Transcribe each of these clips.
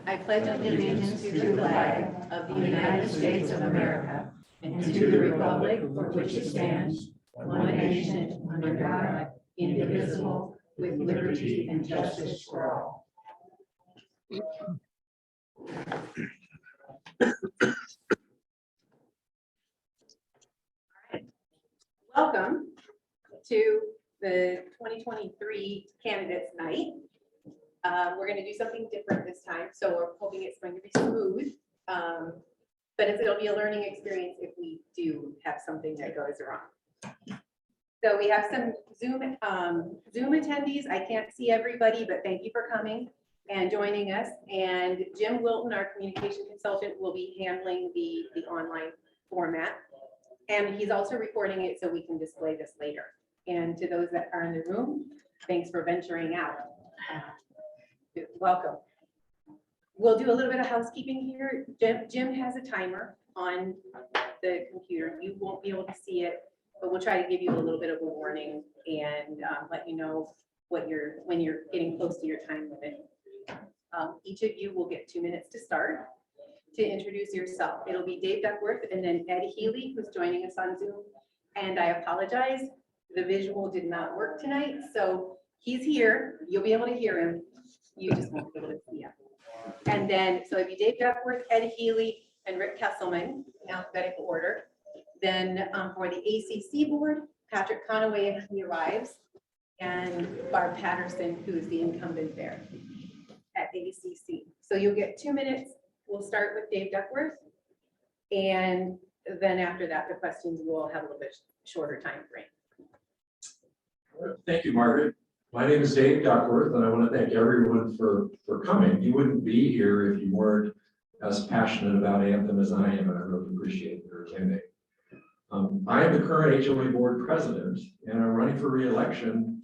I pledge allegiance to the flag of the United States of America and to the republic for which it stands, one nation, under God, indivisible, with liberty and justice for all. Welcome to the 2023 Candidates Night. We're going to do something different this time, so we're hoping it's going to be smooth. But it'll be a learning experience if we do have something that goes wrong. So we have some Zoom attendees. I can't see everybody, but thank you for coming and joining us. And Jim Wilton, our communication consultant, will be handling the online format. And he's also recording it so we can display this later. And to those that are in the room, thanks for venturing out. Welcome. We'll do a little bit of housekeeping here. Jim has a timer on the computer. You won't be able to see it, but we'll try to give you a little bit of a warning and let you know when you're getting close to your time limit. Each of you will get 2 minutes to start to introduce yourself. It'll be Dave Duckworth and then Ed Healy, who's joining us on Zoom. And I apologize, the visual did not work tonight. So he's here, you'll be able to hear him. You just won't be able to see him. And then, so it'd be Dave Duckworth, Ed Healy, and Rick Kesselman in alphabetical order. Then for the ACC board, Patrick Conaway, if he arrives, and Barb Patterson, who is the incumbent there at ACC. So you'll get 2 minutes. We'll start with Dave Duckworth. And then after that, the questions will have a little bit shorter time frame. Thank you, Margaret. My name is Dave Duckworth, and I want to thank everyone for coming. You wouldn't be here if you weren't as passionate about Anthem as I am, and I really appreciate your attending. I am the current HOA board president, and I'm running for re-election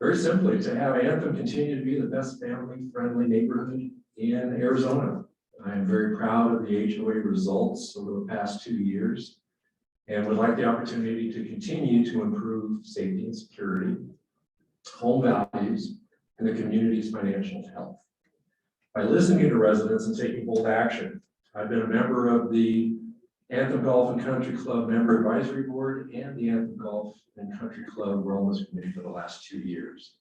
very simply to have Anthem continue to be the best family-friendly neighborhood in Arizona. I am very proud of the HOA results over the past 2 years and would like the opportunity to continue to improve safety and security, home values, and the community's financial health. By listening to residents and taking bold action, I've been a member of the Anthem Golf and Country Club Member Advisory Board and the Anthem Golf and Country Club Wellness Committee for the last 2 years.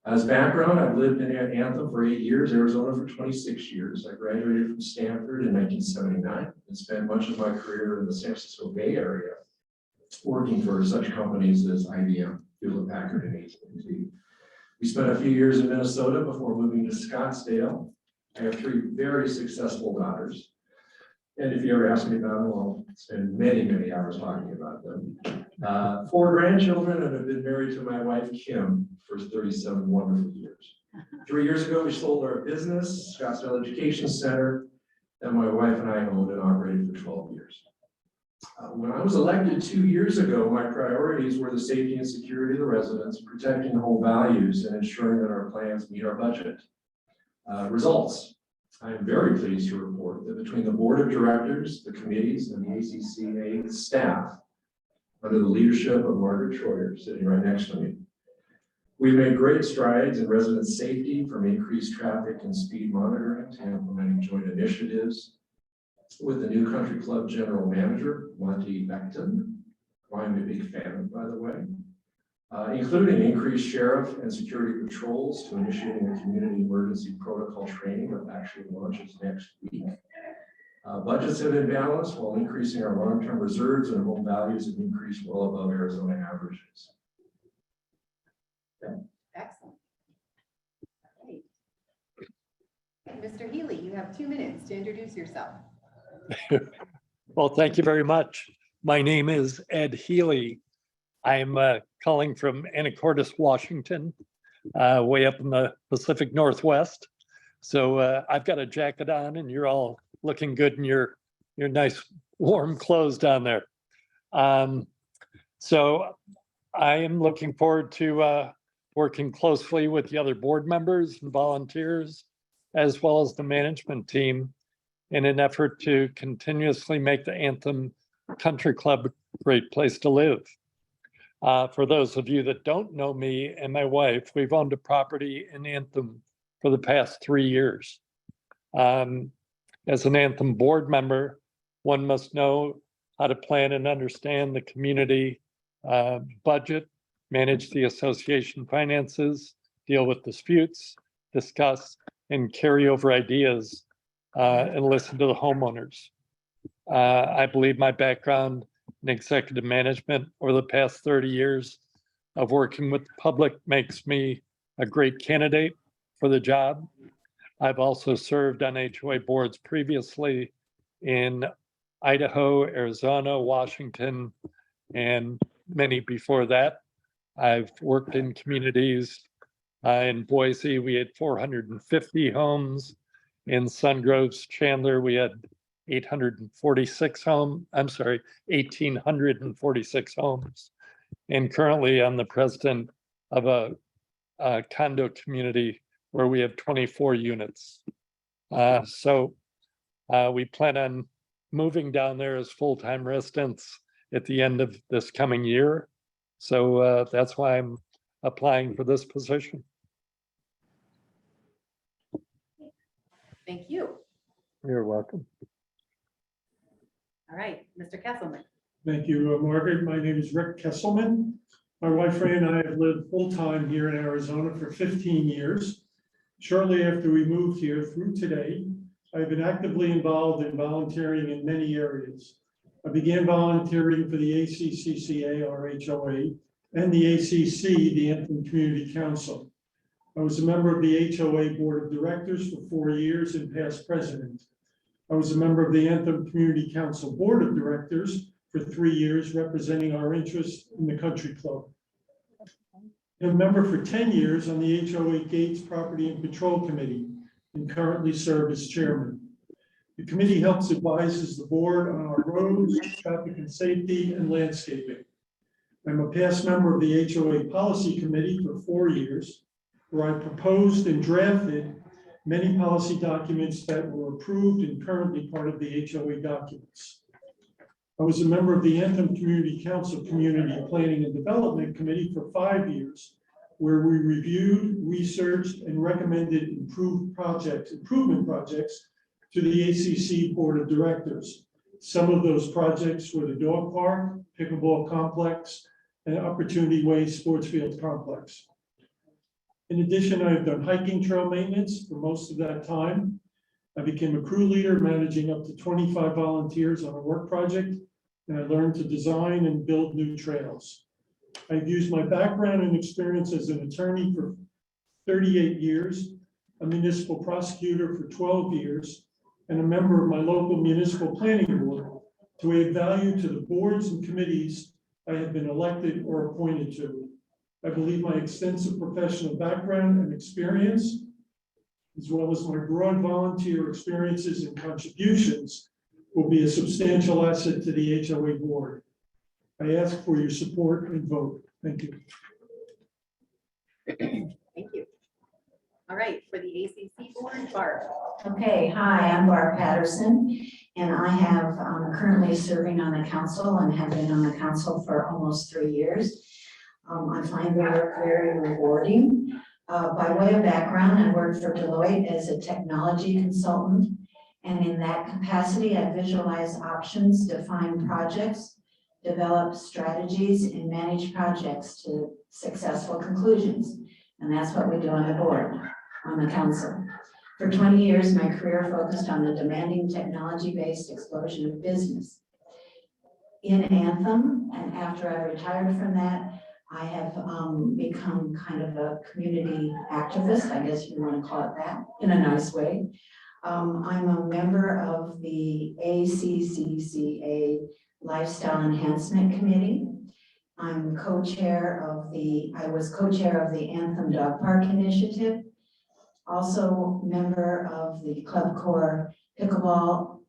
As background, I've lived in Anthem for 8 years, Arizona for 26 years. I graduated from Stanford in 1979 and spent much of my career in the San Francisco Bay Area, working for such companies as IBM, Hewlett-Packard, and ACCCA. We spent a few years in Minnesota before moving to Scottsdale. I have 3 very successful daughters. And if you ever ask me about them, I'll spend many, many hours talking about them. 4 grandchildren, and I've been married to my wife, Kim, for 37 wonderful years. 3 years ago, we sold our business, Scottsdale Education Center, that my wife and I owned and operated for 12 years. When I was elected 2 years ago, my priorities were the safety and security of the residents, protecting the home values, and ensuring that our plans meet our budget. Results. I am very pleased to report that between the board of directors, the committees, and the ACCCA staff, under the leadership of Margaret Troyer, sitting right next to me, we've made great strides in resident safety, from increased traffic and speed monitoring to implementing joint initiatives with the new country club general manager, Monty Beckton, who I'm a big fan of, by the way, including increased sheriff and security patrols to initiating a community emergency protocol training that actually launches next week. Budgets have been balanced while increasing our long-term reserves, and home values have increased well above Arizona averages. Excellent. Great. Mr. Healy, you have 2 minutes to introduce yourself. Well, thank you very much. My name is Ed Healy. I'm calling from Anacortes, Washington, way up in the Pacific Northwest. So I've got a jacket on, and you're all looking good in your nice warm clothes down there. So I am looking forward to working closely with the other board members and volunteers, as well as the management team, in an effort to continuously make the Anthem Country Club a great place to live. For those of you that don't know me and my wife, we've owned a property in Anthem for the past 3 years. As an Anthem board member, one must know how to plan and understand the community budget, manage the association finances, deal with disputes, discuss and carry over ideas, and listen to the homeowners. I believe my background in executive management over the past 30 years of working with the public makes me a great candidate for the job. I've also served on HOA boards previously in Idaho, Arizona, Washington, and many before that. I've worked in communities in Boise, we had 450 homes. In Sungroves, Chandler, we had 1846 homes. And currently I'm the president of a condo community where we have 24 units. So we plan on moving down there as full-time residents at the end of this coming year. So that's why I'm applying for this position. Thank you. You're welcome. All right, Mr. Kesselman. Thank you, Margaret. My name is Rick Kesselman. My wife Ray and I have lived full-time here in Arizona for 15 years. Shortly after we moved here through today, I've been actively involved in volunteering in many areas. I began volunteering for the ACCCA, our HOA, and the ACC, the Anthem Community Council. I was a member of the HOA Board of Directors for 4 years and past president. I was a member of the Anthem Community Council Board of Directors for 3 years, representing our interests in the country club. I'm a member for 10 years on the HOA Gates Property and Patrol Committee and currently serve as chairman. The committee helps advises the board on our roads, traffic and safety, and landscaping. I'm a past member of the HOA Policy Committee for 4 years, where I proposed and drafted many policy documents that were approved and currently part of the HOA documents. I was a member of the Anthem Community Council Community Planning and Development Committee for 5 years, where we reviewed, researched, and recommended improvement projects to the ACC Board of Directors. Some of those projects were the dog park, pickleball complex, and Opportunity Way Sports Field complex. In addition, I have done hiking trail maintenance for most of that time. I became a crew leader, managing up to 25 volunteers on a work project, and I learned to design and build new trails. I've used my background and experience as an attorney for 38 years, a municipal prosecutor for 12 years, and a member of my local municipal planning board to add value to the boards and committees I have been elected or appointed to. I believe my extensive professional background and experience, as well as my broad volunteer experiences and contributions, will be a substantial asset to the HOA board. I ask for your support and vote. Thank you. Thank you. All right, for the ACC board, Barb. Okay, hi, I'm Barb Patterson, and I have currently serving on the council and have been on the council for almost 3 years. I find the work very rewarding. By way of background, I worked for Deloitte as a technology consultant, and in that capacity, I visualize options, define projects, develop strategies, and manage projects to successful conclusions. And that's what we do on the board, on the council. For 20 years, my career focused on the demanding technology-based explosion of business. In Anthem, and after I retired from that, I have become kind of a community activist, I guess you want to call it that, in a nice way. I'm a member of the ACCCA Lifestyle Enhancement Committee. I'm co-chair of I was co-chair of the Anthem Dog Park Initiative. Also member of the Club Corps Pickleball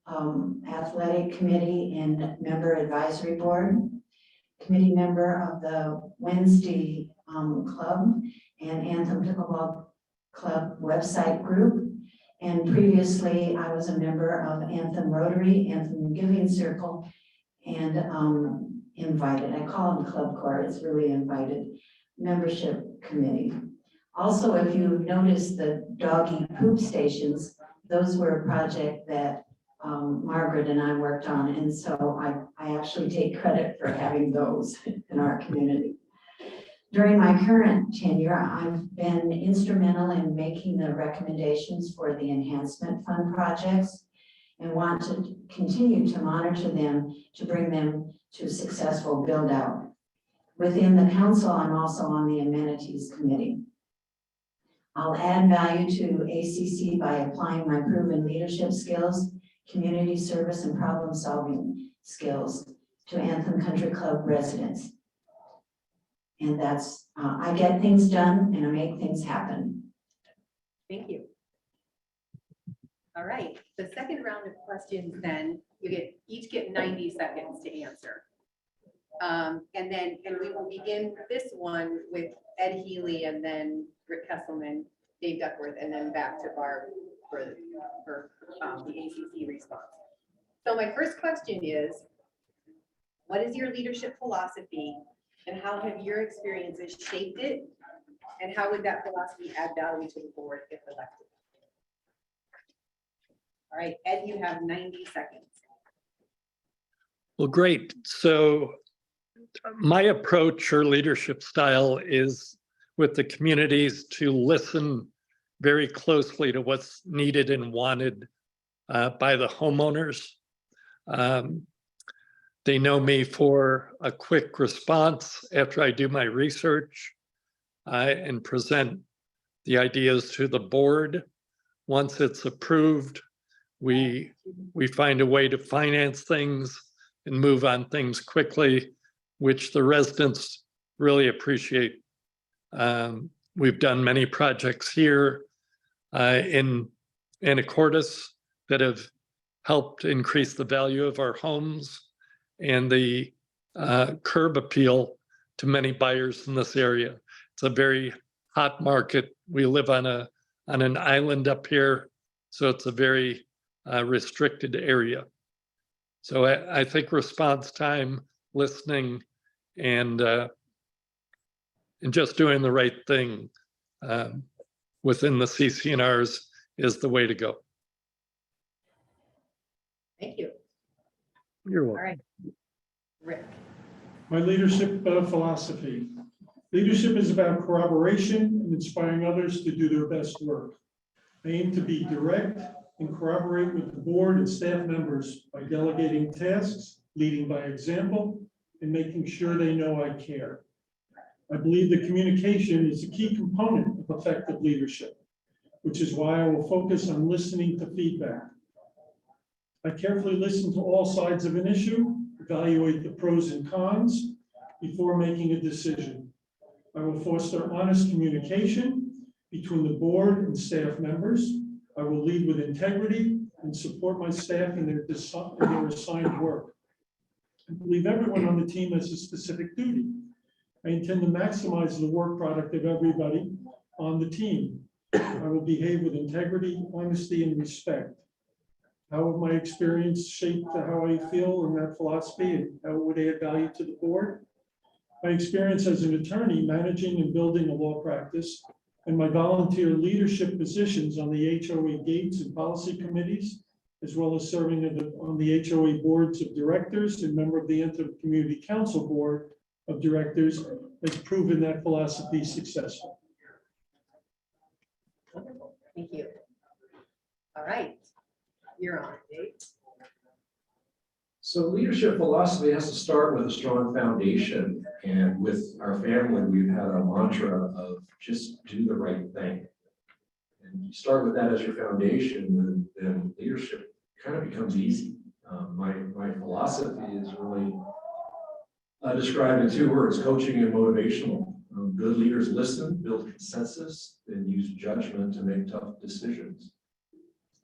Athletic Committee and Member Advisory Board. Committee member of the Wednesday Club and Anthem Pickleball Club website group. And previously, I was a member of Anthem Rotary, Anthem Giving Circle, and invited, I call them Club Corps, it's really invited, membership committee. Also, if you notice the doggy poop stations, those were a project that Margaret and I worked on, and so I actually take credit for having those in our community. During my current tenure, I've been instrumental in making the recommendations for the enhancement fund projects and want to continue to monitor them to bring them to successful build out. Within the council, I'm also on the amenities committee. I'll add value to ACC by applying my proven leadership skills, community service, and problem-solving skills to Anthem Country Club residents. And that's, I get things done and I make things happen. Thank you. All right, the second round of questions then, each get 90 seconds to answer. And we will begin this one with Ed Healy and then Rick Kesselman, Dave Duckworth, and then back to Barb for the ACC response. So my first question is, what is your leadership philosophy and how have your experiences shaped it? And how would that philosophy add value to the board if elected? All right, Ed, you have 90 seconds. Well, great. So my approach or leadership style is with the communities to listen very closely to what's needed and wanted by the homeowners. They know me for a quick response after I do my research and present the ideas to the board. Once it's approved, we find a way to finance things and move on things quickly, which the residents really appreciate. We've done many projects here in Anacortes that have helped increase the value of our homes and the curb appeal to many buyers in this area. It's a very hot market. We live on an island up here, so it's a very restricted area. So I think response time, listening, and just doing the right thing within the CCNRs is the way to go. Thank you. You're All welcome. right, Rick. My leadership philosophy. Leadership is about corroboration and inspiring others to do their best work. I aim to be direct and corroborate with the board and staff members by delegating tasks, leading by example, and making sure they know I care. I believe that communication is a key component of effective leadership, which is why I will focus on listening to feedback. I carefully listen to all sides of an issue, evaluate the pros and cons before making a decision. I will foster honest communication between the board and staff members. I will lead with integrity and support my staff in their assigned work. I believe everyone on the team has a specific duty. I intend to maximize the work product of everybody on the team. I will behave with integrity, honesty, and respect. How have my experience shaped how I feel in that philosophy and how it would add value to the board? My experience as an attorney managing and building a law practice and my volunteer leadership positions on the HOA gates and policy committees, as well as serving on the HOA boards of directors and member of the Anthem Community Council Board of Directors, has proven that philosophy successful. Wonderful. Thank you. All right, you're on, Dave. So leadership philosophy has to start with a strong foundation. And with our family, we've had a mantra of just do the right thing. And you start with that as your foundation, then leadership kind of becomes easy. My philosophy is really described in 2 words: coaching and motivational. Good leaders listen, build consensus, and use judgment to make tough decisions.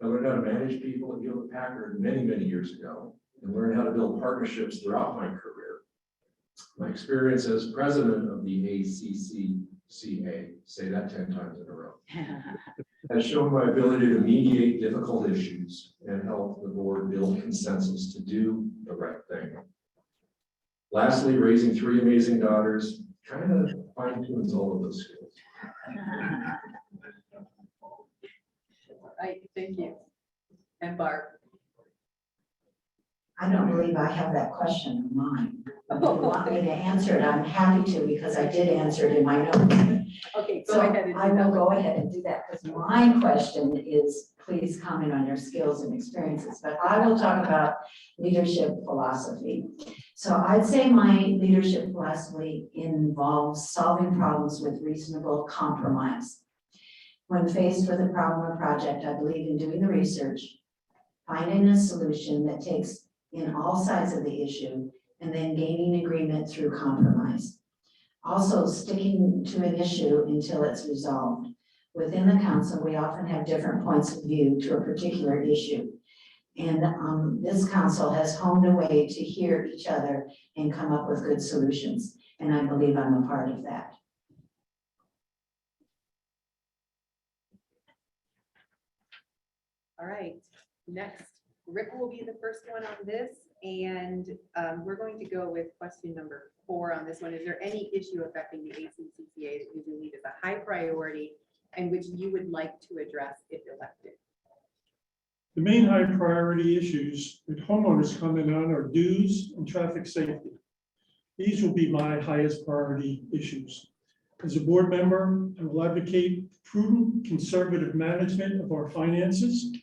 I learned how to manage people at Hewlett Packard many, many years ago, and learned how to build partnerships throughout my career. My experience as president of the ACCCA, say that 10 times in a row, has shown my ability to mediate difficult issues and help the board build consensus to do the right thing. Lastly, raising 3 amazing daughters kind of fine-tunes all of those skills. All right, thank you. And Barb. I don't believe I have that question in mind. If you want me to answer it, I'm happy to, because I did answer it in my note. Okay, go So ahead and do I will that go one. ahead and do that, because my question is, please comment on your skills and experiences, but I will talk about leadership philosophy. So I'd say my leadership philosophy involves solving problems with reasonable compromise. When faced with a problem or project, I believe in doing the research, finding a solution that takes in all sides of the issue, and then gaining agreement through compromise. Also, sticking to an issue until it's resolved. Within the council, we often have different points of view to a particular issue. And this council has honed a way to hear each other and come up with good solutions. And I believe I'm a part of that. All right, next, Rick will be the first one on this, and we're going to go with question number 4 on this one. Is there any issue affecting the ACCCA that you believe is a high priority and which you would like to address if elected? The main high priority issues that homeowners comment on are dues and traffic safety. These will be my highest priority issues. As a board member, I will advocate prudent, conservative management of our finances.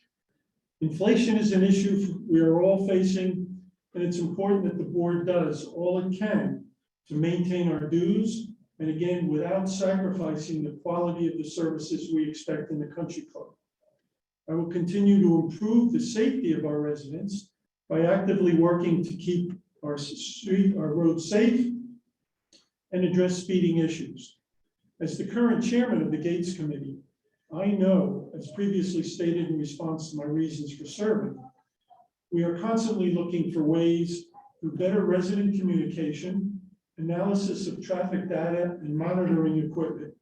Inflation is an issue we are all facing, and it's important that the board does all it can to maintain our dues, and again, without sacrificing the quality of the services we expect in the country club. I will continue to improve the safety of our residents by actively working to keep our roads safe and address speeding issues. As the current chairman of the Gates Committee, I know, as previously stated in response to my reasons for serving, we are constantly looking for ways through better resident communication, analysis of traffic data and monitoring equipment,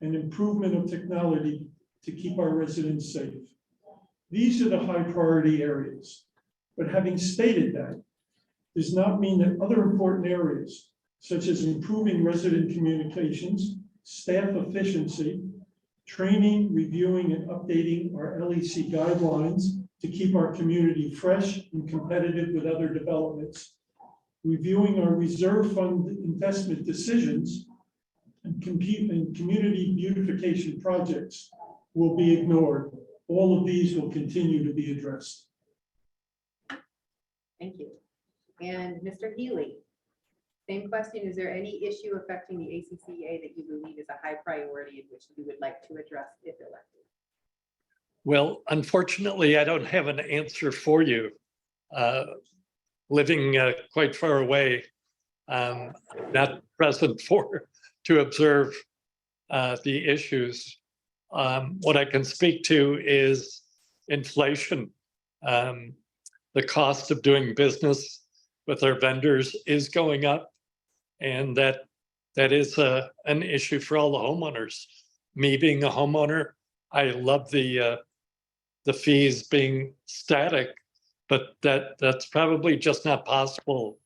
and improvement of technology to keep our residents safe. These are the high priority areas. But having stated that, does not mean that other important areas, such as improving resident communications, staff efficiency, training, reviewing, and updating our LEC guidelines to keep our community fresh and competitive with other developments, reviewing our reserve fund investment decisions, and community beautification projects will be ignored. All of these will continue to be addressed. Thank you. And Mr. Healy, same question. Is there any issue affecting the ACCA that you believe is a high priority in which you would like to address if elected? Well, unfortunately, I don't have an answer for you. Living quite far away, not present to observe the issues. What I can speak to is inflation. The cost of doing business with our vendors is going up, and that is an issue for all the homeowners. Me being a homeowner, I love the fees being static, but that's probably just not possible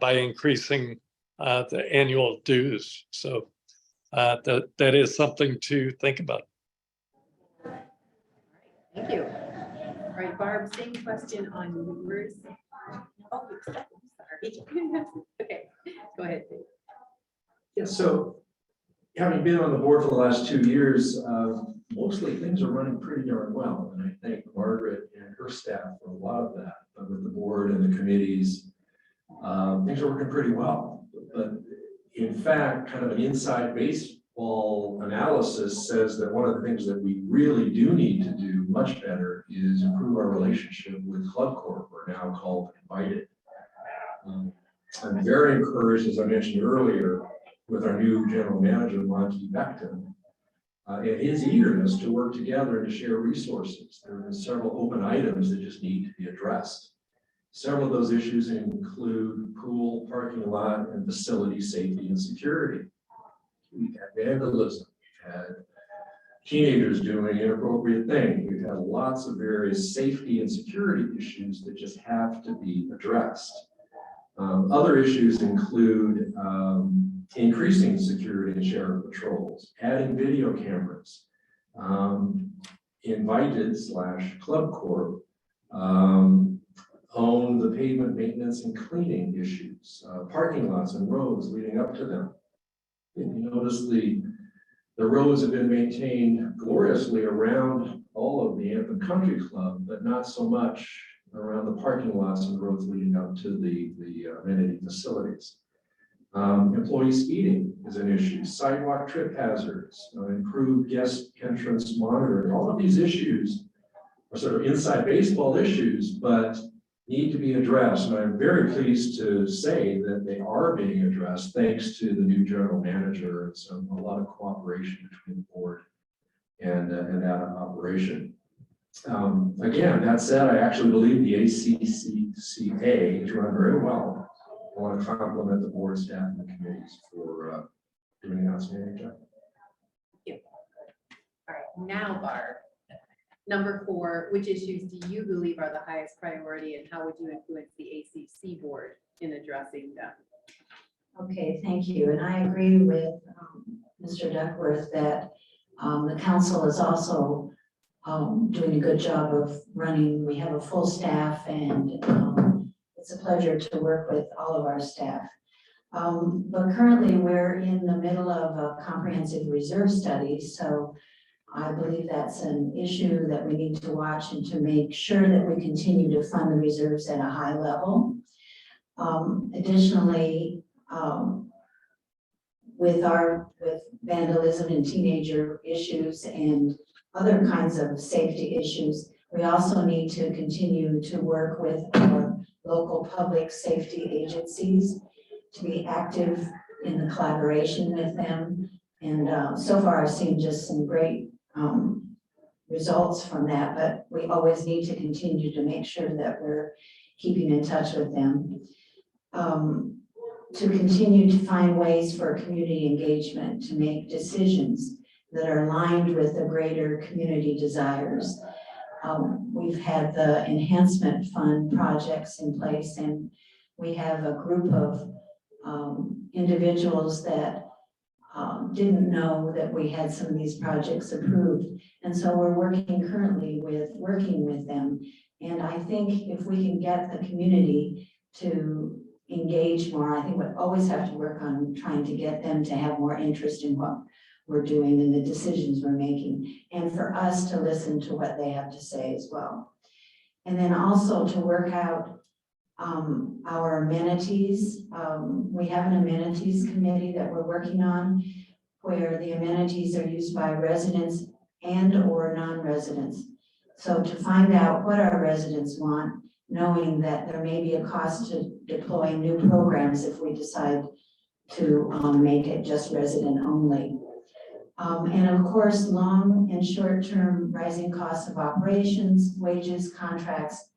by increasing the annual dues. So that is something to think about. Thank you. All right, Barb, same question on yours. Oh, sorry. Okay, go ahead, Dave. Yeah, so having been on the board for the last 2 years, mostly things are running pretty darn well. And I thank Margaret and her staff for a lot of that. But with the board and the committees, things are working pretty well. But in fact, kind of an inside baseball analysis says that one of the things that we really do need to do much better is improve our relationship with Club Corp, we're now called Invited. I'm very encouraged, as I mentioned earlier, with our new general manager, Monty Beckton, and his eagerness to work together and to share resources. There are several open items that just need to be addressed. Several of those issues include pool, parking lot, and facility safety and security. We've had vandalism, we've had teenagers doing inappropriate things. We've had lots of various safety and security issues that just have to be addressed. Other issues include increasing security and sheriff patrols, adding video cameras, invited / Club Corp own the pavement maintenance and cleaning issues, parking lots and roads leading up to them. If you notice, the roads have been maintained gloriously around all of the Anthem Country Club, but not so much around the parking lots and roads leading up to the amenity facilities. Employee speeding is an issue, sidewalk trip hazards, improved guest entrance monitoring. All of these issues are sort of inside baseball issues, but need to be addressed. And I'm very pleased to say that they are being addressed thanks to the new general manager and a lot of cooperation between the board and that operation. Again, that said, I actually believe the ACCCA is run very well. I want to compliment the board, staff, and the committees for doing an outstanding job. All right, now Barb. Number 4, which issues do you believe are the highest priority and how would you influence the ACC board in addressing them? Okay, thank you. And I agree with Mr. Duckworth that the council is also doing a good job of running. We have a full staff and it's a pleasure to work with all of our staff. But currently we're in the middle of a comprehensive reserve study. So I believe that's an issue that we need to watch and to make sure that we continue to fund the reserves at a high level. Additionally, with vandalism and teenager issues and other kinds of safety issues, we also need to continue to work with our local public safety agencies to be active in the collaboration with them. And so far I've seen just some great results from that, but we always need to continue to make sure that we're keeping in touch with them. To continue to find ways for community engagement, to make decisions that are aligned with the greater community desires. We've had the enhancement fund projects in place, and we have a group of individuals that didn't know that we had some of these projects approved. And so we're currently working with them. And I think if we can get the community to engage more, I think we always have to work on trying to get them to have more interest in what we're doing and the decisions we're making, and for us to listen to what they have to say as well. And then also to work out our amenities. We have an amenities committee that we're working on where the amenities are used by residents and or non-residents. So to find out what our residents want, knowing that there may be a cost to deploy new programs if we decide to make it just resident only. And of course, long and short-term rising costs of operations, wages, contracts,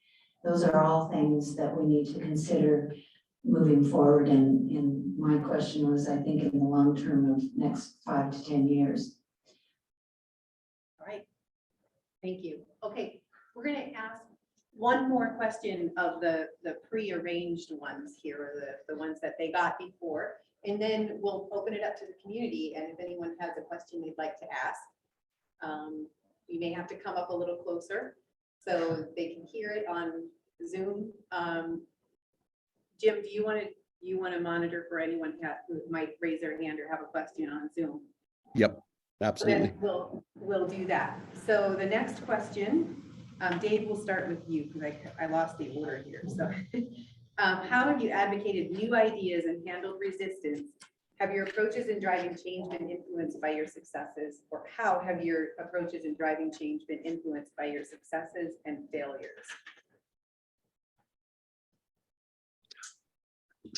those are all things that we need to consider moving forward. And my question was, I think, in the long term of next 5 to 10 years. All right, thank you. Okay, we're going to ask one more question of the pre-arranged ones here, or the ones that they got before, and then we'll open it up to the community. And if anyone has a question they'd like to ask, you may have to come up a little closer so they can hear it on Zoom. Jim, do you want to monitor for anyone who might raise their hand or have a question on Zoom? Yep, absolutely. Then we'll do that. So the next question, Dave, we'll start with you because I lost the order here. So how have you advocated new ideas and handled resistance? Have your approaches in driving change been influenced by your successes, or how have your approaches in driving change been influenced by your successes and failures?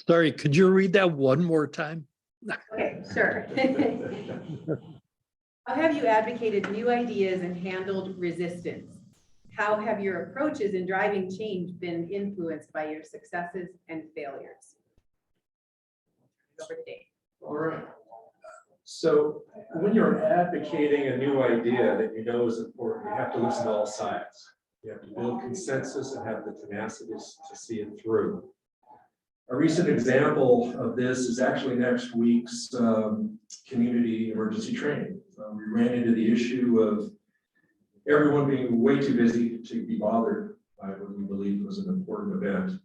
Sorry, could you read that one more time? Okay, sure. How have you advocated new ideas and handled resistance? How have your approaches in driving change been influenced by your successes and failures? Over to Dave. All right. So when you're advocating a new idea that you know is important, you have to listen to all sides. You have to build consensus and have the tenacity to see it through. A recent example of this is actually next week's community emergency training. We ran into the issue of everyone being way too busy to be bothered by what we believed was an important event.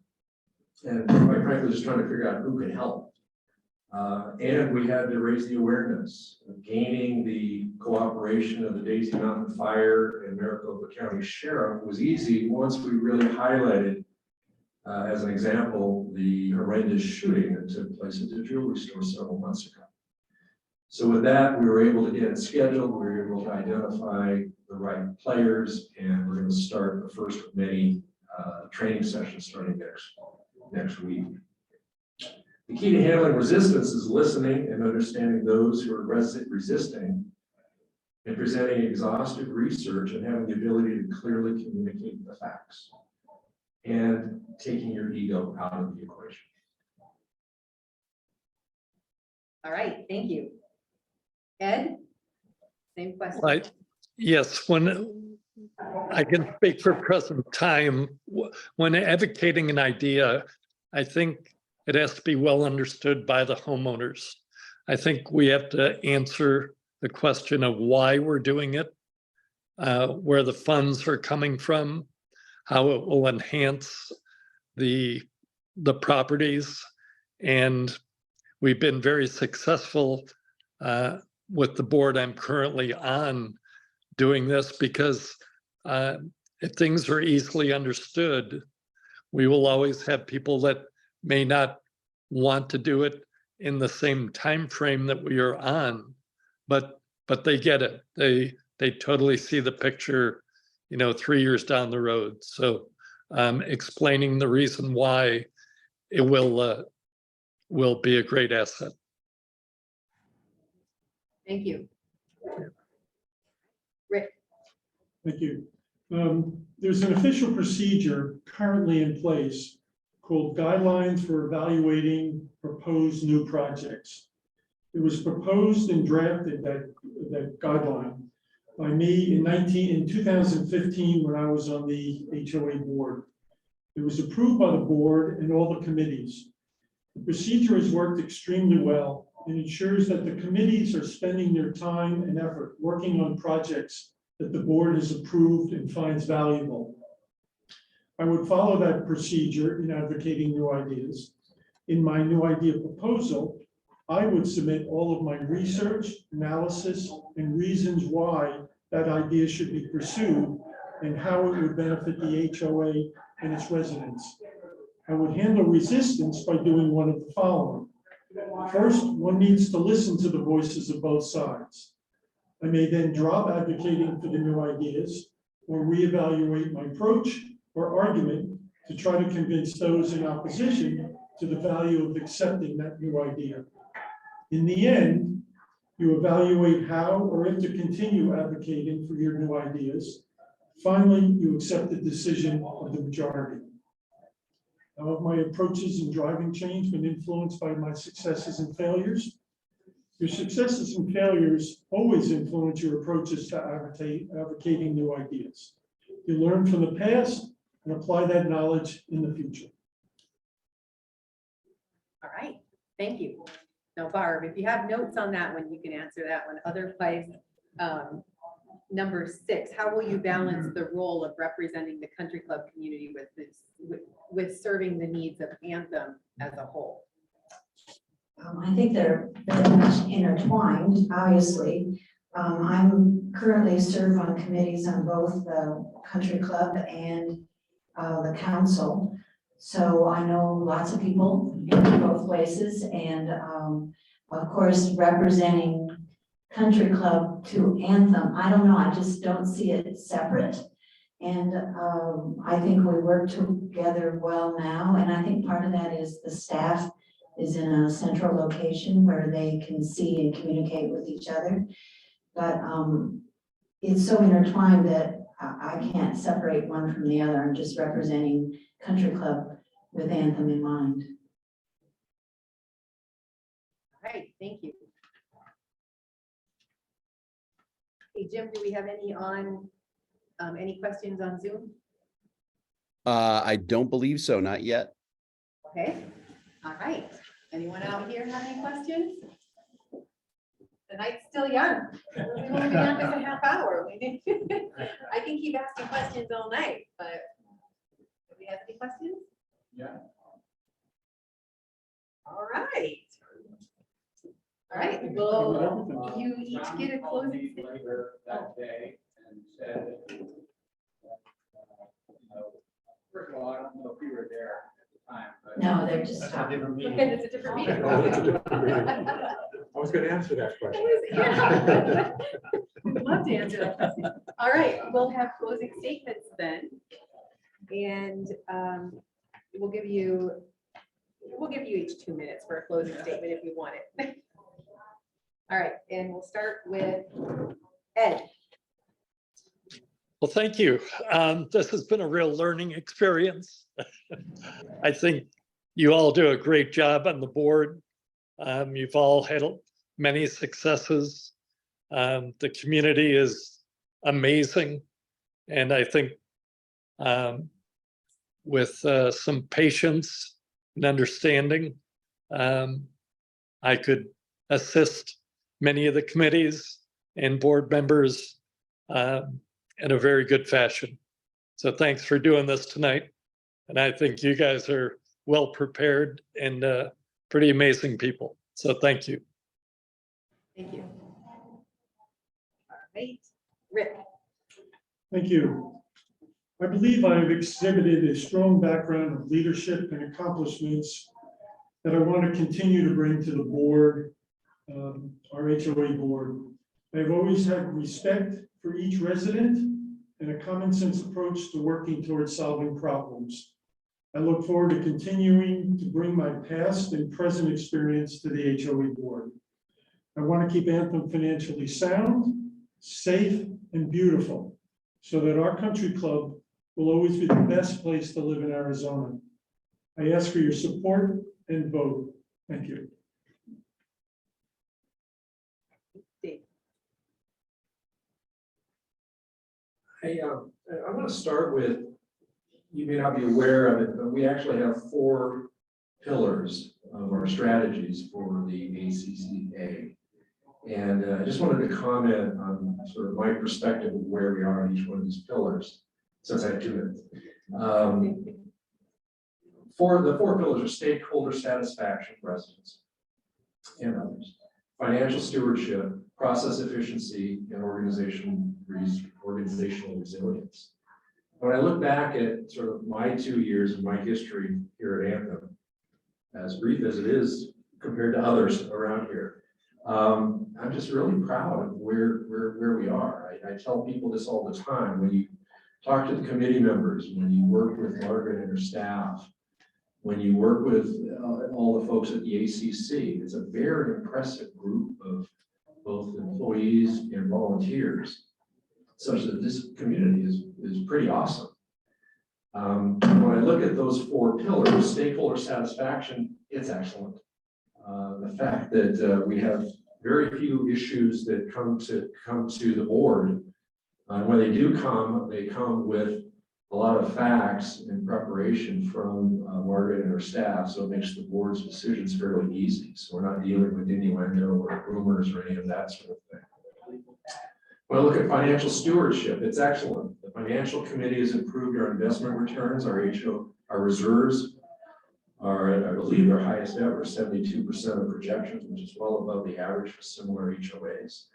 And quite frankly, just trying to figure out who could help. And we had to raise the awareness. Gaining the cooperation of the Daisy Mountain Fire and Maricopa County Sheriff was easy once we really highlighted, as an example, the horrendous shooting that took place at the jewelry store several months ago. So with that, we were able to get it scheduled. We were able to identify the right players, and we're going to start the first of many training sessions starting next week. The key to handling resistance is listening and understanding those who are resisting and presenting exhaustive research and having the ability to clearly communicate the facts and taking your ego out of the equation. All right, thank you. Ed, same question. Right. Yes, when I can speak for present time, when advocating an idea, I think it has to be well understood by the homeowners. I think we have to answer the question of why we're doing it, where the funds are coming from, how it will enhance the properties. And we've been very successful with the board I'm currently on doing this, because if things are easily understood, we will always have people that may not want to do it in the same time frame that we are on, but they get it. They totally see the picture, 3 years down the road. So explaining the reason why it will be a great asset. Thank you. Rick, Thank you. There's an official procedure currently in place called Guidelines for Evaluating Proposed New Projects. It was proposed and drafted, that guideline, by me in 2015 when I was on the HOA board. It was approved by the board and all the committees. The procedure has worked extremely well and ensures that the committees are spending their time and effort working on projects that the board has approved and finds valuable. I would follow that procedure in advocating new ideas. In my new idea proposal, I would submit all of my research, analysis, and reasons why that idea should be pursued and how it would benefit the HOA and its residents. I would handle resistance by doing one of the following. First, one needs to listen to the voices of both sides. I may then drop advocating for the new ideas or reevaluate my approach or argument to try to convince those in opposition to the value of accepting that new idea. In the end, you evaluate how or if to continue advocating for your new ideas. Finally, you accept the decision of the majority. How have my approaches in driving change been influenced by my successes and failures? Your successes and failures always influence your approaches to advocating new ideas. You learn from the past and apply that knowledge in the future. all right, thank you. Now, Barb, if you have notes on that one, you can answer that one. Otherwise, number 6, how will you balance the role of representing the country club community with serving the needs of Anthem as a whole? I think they're very much intertwined, obviously. I'm currently serve on committees on both the country club and the council. So I know lots of people in both places, and of course, representing country club to Anthem, I don't know, I just don't see it separate. And I think we work together well now, and I think part of that is the staff is in a central location where they can see and communicate with each other. But it's so intertwined that I can't separate one from the other. I'm just representing country club with Anthem in mind. All right, thank you. Hey, Jim, do we have any questions on Zoom? I don't believe so, not yet. Okay, all right. Anyone out here have any questions? The night's still young. We've only been on this a half hour. I can keep asking questions all night, but do we have any questions? Yeah. All right. All right, well, you each get a closing statement. Later that day and said that, you know, first of all, I don't know if you were there at the time, but. No, they're just That's a talking. different meeting. Okay, it's a different meeting. Oh, it's a different meeting. I was gonna answer that question. Yeah. We'd love to answer that question. All right, we'll have closing statements then. And we'll give you each 2 minutes for a closing statement if you want it. All right, and we'll start with Ed. Well, thank you. This has been a real learning experience. I think you all do a great job on the board. You've all had many successes. The community is amazing. And I think with some patience and understanding, I could assist many of the committees and board members in a very good fashion. So thanks for doing this tonight. And I think you guys are well prepared and pretty amazing people. So thank you. Thank you. All right, Rick. Thank you. I believe I have exhibited a strong background of leadership and accomplishments that I want to continue to bring to the board, our HOA board. I've always had respect for each resident and a common sense approach to working towards solving problems. I look forward to continuing to bring my past and present experience to the HOA board. I want to keep Anthem financially sound, safe, and beautiful so that our country club will always be the best place to live in Arizona. I ask for your support and vote. Thank you. Dave. I want to start with, you may not be aware of it, but we actually have 4 pillars of our strategies for the ACCCA. And I just wanted to comment on sort of my perspective of where we are on each one of these pillars, since I have 2 minutes. The 4 pillars are stakeholder satisfaction for residents and others, financial stewardship, process efficiency, and organizational resilience. When I look back at sort of my 2 years of my history here at Anthem, as brief as it is compared to others around here, I'm just really proud of where we are. I tell people this all the time. When you talk to the committee members, when you work with Margaret and her staff, when you work with all the folks at the ACC, it's a very impressive group of both employees and volunteers, such that this community is pretty awesome. When I look at those 4 pillars, stakeholder satisfaction, it's excellent. The fact that we have very few issues that come to the board. When they do come, they come with a lot of facts and preparation from Margaret and her staff, so it makes the board's decisions fairly easy. So we're not dealing with innuendo or rumors or any of that sort of thing. When I look at financial stewardship, it's excellent. The financial committee has improved our investment returns, our reserves are at, I believe, their highest ever, 72% of projections, which is well above the average for similar HOAs.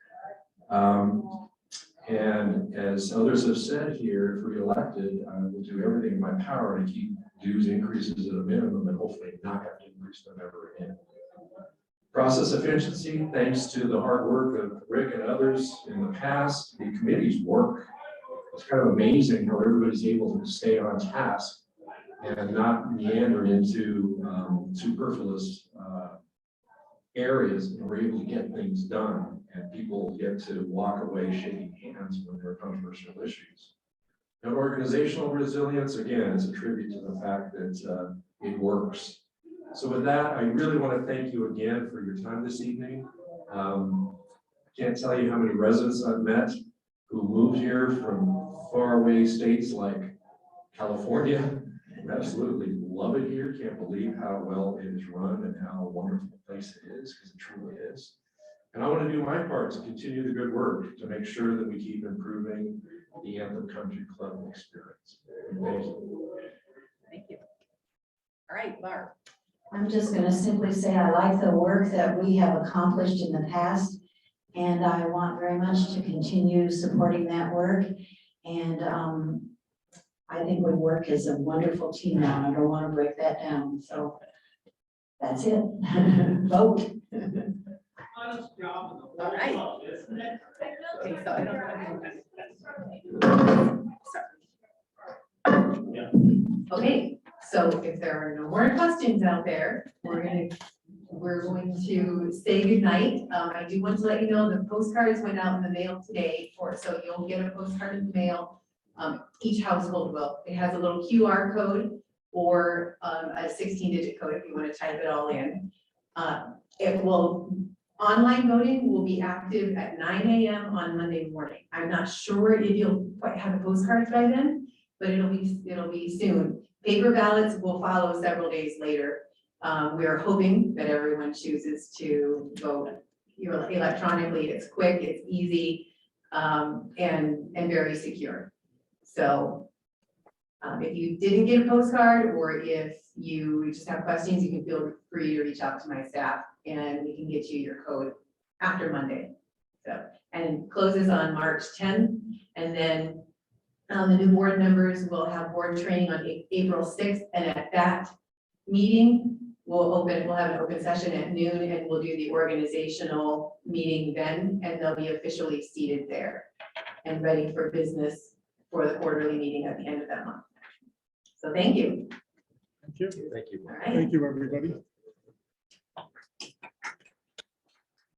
And as others have said here, if reelected, I will do everything in my power to keep dues increases at a minimum and hopefully not have to increase them ever again. Process efficiency, thanks to the hard work of Rick and others in the past, the committee's work. It's kind of amazing how everybody's able to stay on task and not meander into superfluous areas, and we're able to get things done, and people get to walk away shaking hands when there are controversial issues. And organizational resilience, again, is a tribute to the fact that it works. So with that, I really want to thank you again for your time this evening. I can't tell you how many residents I've met who moved here from faraway states like California. I absolutely love it here. Can't believe how well it is run and how wonderful a place it is, because it truly is. And I want to do my part to continue the good work, to make sure that we keep improving the Anthem Country Club experience. Thank you. Thank you. All right, Barb. I'm just gonna simply say I like the work that we have accomplished in the past. And I want very much to continue supporting that work. And I think we work as a wonderful team now. I don't want to break that down. So that's it. Vote. Honest job in the All right. whole club, isn't it? Okay, so I don't know. Okay, so if there are no more questions out there, we're going to say goodnight. I do want to let you know the postcards went out in the mail today so you'll get a postcard in the mail. Each household will. It has a little QR code or a 16-digit code if you want to type it all in. Online voting will be active at 9 a.m. on Monday morning. I'm not sure if you'll quite have the postcards by then, but it'll be soon. Paper ballots will follow several days later. We are hoping that everyone chooses to vote electronically. It's quick, it's easy, and very secure. So if you didn't get a postcard or if you just have questions, you can feel free to reach out to my staff and we can get you your code after Monday. So, and it closes on March 10th. And then the new board members will have board training on April 6th. And at that meeting, we'll have an open session at noon and we'll do the organizational meeting then, and they'll be officially seated there and ready for business for the quarterly meeting at the end of that month. So thank you. Thank you. Thank you. All right. Thank you, everybody.